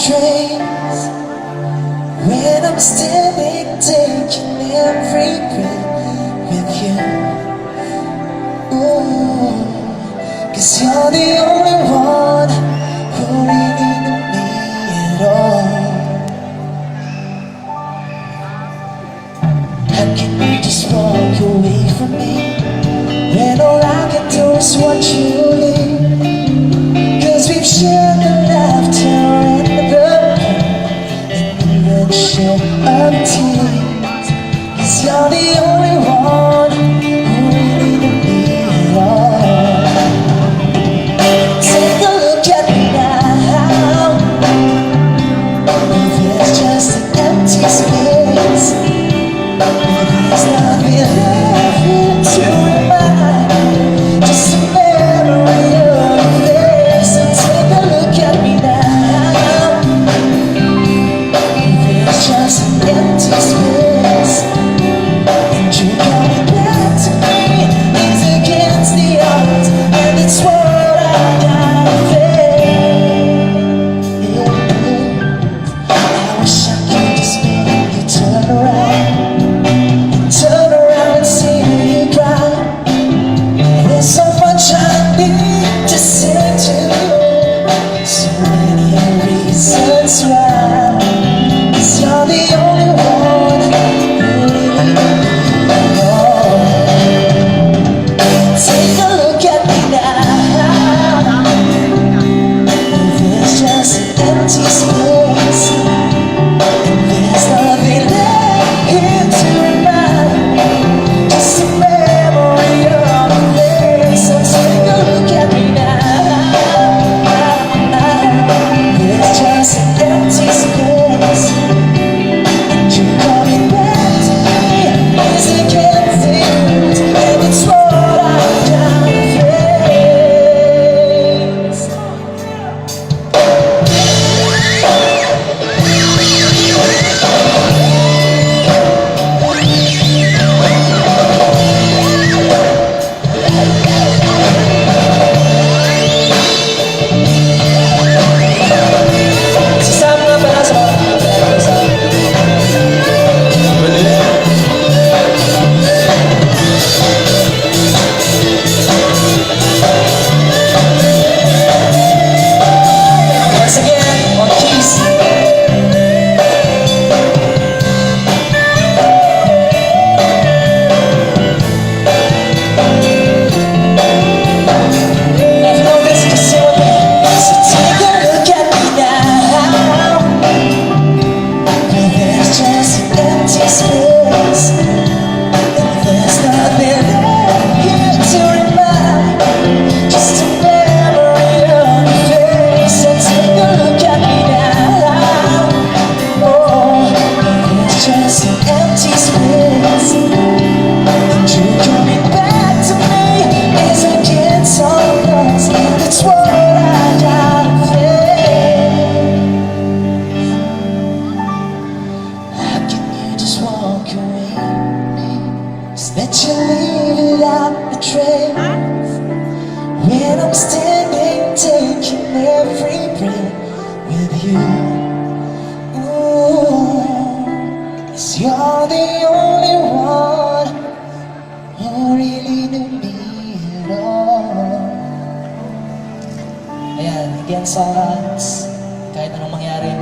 trains when I'm standing, taking every breath with you. Ooh, 'cause you're the only one who really knew me at all. How can you just walk away from me when all I can do is watch you leave? 'Cause we've shared the laughter and the shed of tears. 'Cause you're the only one who really knew me at all. Take a look at me now. There's just an empty space. There's nothing left here to remind me, just a memory of your face. So take a look at me now. Just an empty space, and you coming back to me is against the odds, and it's what I gotta face. I wish I could just make you turn around and see me cry. There's so much I need to say to you, so many reasons why. You're the only one who really knew me at all. Take a look at me now. There's just an empty space, and there's nothing left here to remind me, just a memory of a face. So take a look at me now. There's just an empty space. That you leave it out the trains when I'm standing, taking every breath with you. Ooh, 'cause you're the only one who really knew me at all. Ayan, against all odds, kahit anong mangyari